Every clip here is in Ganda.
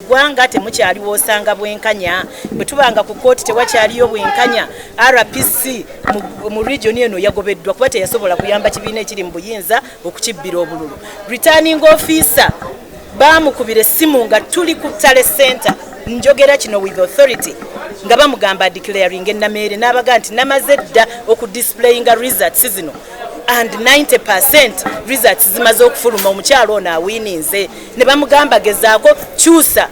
gwanga temukyaliwo osanga bwenkanya bwe tubanga ku kooti tewakyaliyo bwenkanya RPC mu region eno yagobeddwa kuba teyasobola kuyamba kibiina ekiri mu buyinza okukibbira obululu. Returning officer bamukubira essimu nga tuli ku Tale Center njogera kino with authority nga bamugamba declaring Nameere n'abaga nti namaze dda okudisplayinga results zino and 90% results zimaze okufuluma omukyalo ono awiininze ne bamugamba gezaako kyusa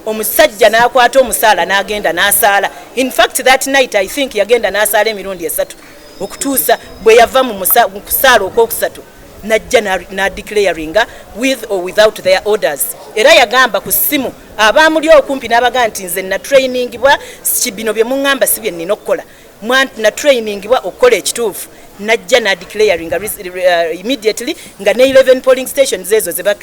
omusajja n'akwata omusaala n'agenda n'asaala. In fact that night I think yagenda n'asaala emirundi esatu okutuusa bwe yava mu kusaala okwokusatu najja na declaringa with or without their orders. Era yagamba ku ssimu abamuli okumpi n'abaga nti nze na training bwa kibino bye muŋŋamba si bye nnina okukola na training bwa okukola ekituufu. Najja na declaring immediately nga ne 11 polling stations ezo ze ba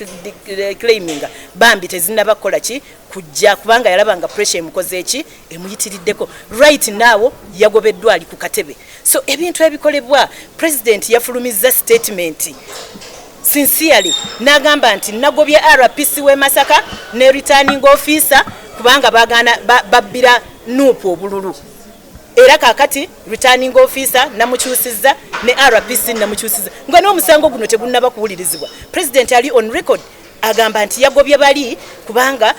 claiming bambi tezinaba kola ki kujja kubanga yalabanga pressure emukoze eki emuyitiriddeko. Right now yagobeddwa ali ku katebe. So ebintu ebikolebwa president yafulumizza statement sincerely nagamba nti nagobye RPC we Masaka ne returning officer kubanga bagana babbira nupo obululu. Era kakati returning officer namukyusiza ne RPC namukyusiza nga n'omusango guno tegunnaba kuwulirizibwa. President ali on record agamba nti yagobye bali kubanga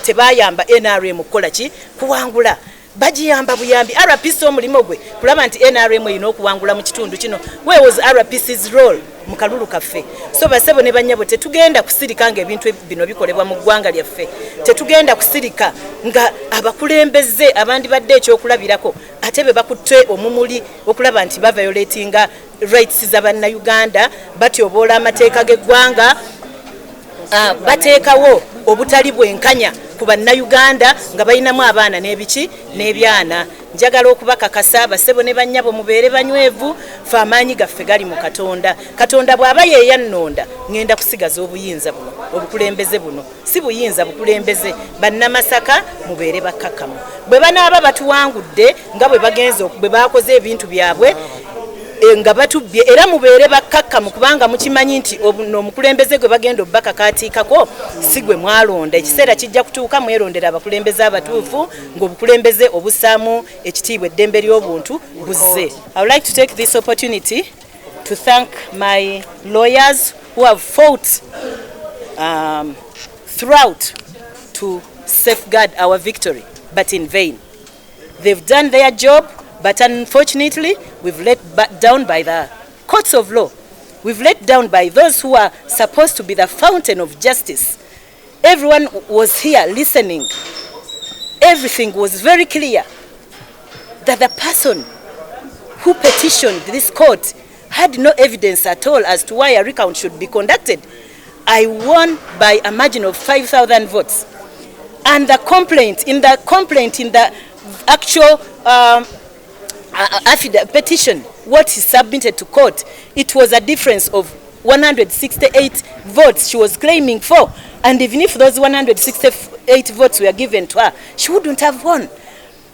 tebayamba NRM okukola ki kuwangula bajiyamba buyambi RPC omulimo gwe kulaba nti NRM erina okuwangula mu kitundu kino. Where was RPC's role mu kalulu kaffe? So basebo ne banyabo tetugenda kusirika nga ebintu bino bikolebwa mu ggwanga lyaffe. Tetugenda kusirika nga abakulembeze abandi badde ekyokulabirako ate be bakutte omumuli okulaba nti baviolatinga rights z'Abannayuganda batyoboola amateeka g'eggwanga bateekawo obutali bwenkanya ku Bannayuganda nga balinamu abaana n'ebiki n'ebyana. Njagala okubakakasa basebo ne bannyabo mubeere banywevu fe amaanyi gaffe gali mu Katonda. Katonda bw'aba yeeyannonda ngenda kusigaza obuyinza buno obukulembeze buno si buyinza bukulembeze. Bannamasaka mubeere bakkakkamu bwe banaaba batuwangudde nga bwe bagenze bwe bakoze ebintu byabwe nga batubbye era mubeere bakkakkamu kubanga mukimanyi nti omukulembeze gwe bagenda obbakakaatiikako si gwe mwalonda. Ekiseera kijja kutuuka mwerondera abakulembeze abatuufu ng'obukulembeze obusaamu ekitiibwa eddembe ly'obuntu buzze. I would like to take this opportunity to thank my lawyers who have fought throughout to safeguard our victory, but in vain. They've done their job. But unfortunately, we've let down by the courts of law. We've let down by those who are supposed to be the fountain of justice. Everyone was here listening. Everything was very clear that the person who petitioned this court had no evidence at all as to why a recount should be conducted. I won by a margin of 5,000 votes. And the complaint in the actual petition, what he submitted to court, it was a difference of 168 votes she was claiming for. And even if those 168 votes were given to her, she wouldn't have won.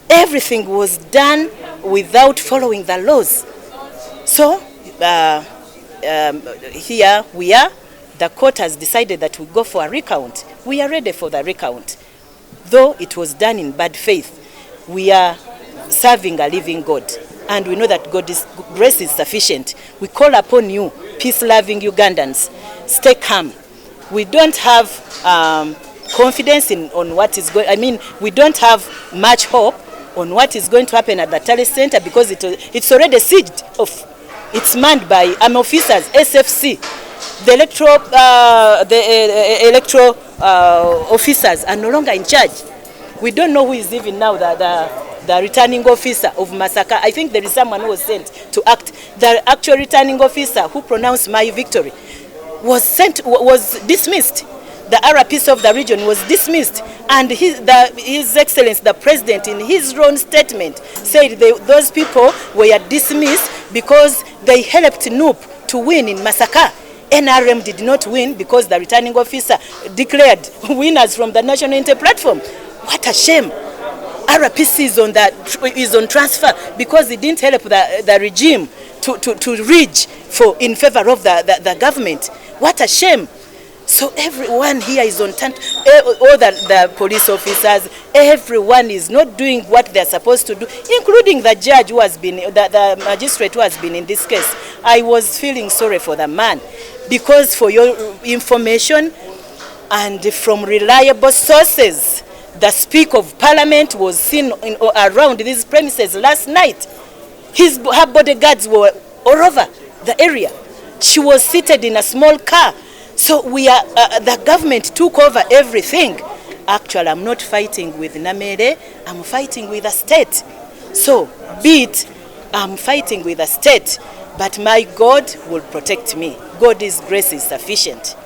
Everything was done without following the laws. So here we are. The court has decided that we go for a recount. We are ready for the recount. Though it was done in bad faith, we are serving a living God, and we know that God's grace is sufficient. We call upon you, peace-loving Ugandans, stay calm. We don't have confidence on what is going. I mean, we don't have much hope on what is going to happen at the Tale Center because it's already sieged off. It's manned by army officers, SFC. The electoral officers are no longer in charge. We don't know who is even now the returning officer of Masaka. I think there is someone who was sent to act. The actual returning officer who pronounced my victory was dismissed. The RPC of the region was dismissed, and His Excellency the President, in his own statement, said those people were dismissed because they helped NUP to win in Masaka. NRM did not win because the returning officer declared winners from the National Unity Platform. What a shame! RPC is on transfer because it didn't help the regime to reach in favor of the government. What a shame! So everyone here is on turn. All the police officers, everyone is not doing what they're supposed to do, including the judge who has been, the magistrate who has been in this case. I was feeling sorry for the man, because for your information and from reliable sources, the Speaker of Parliament was seen around these premises last night. Her bodyguards were all over the area. She was seated in a small car. So the government took over everything. Actually, I'm not fighting with Nameere, I'm fighting with the state. So, be it, I'm fighting with the state, but my God will protect me. God's grace is sufficient.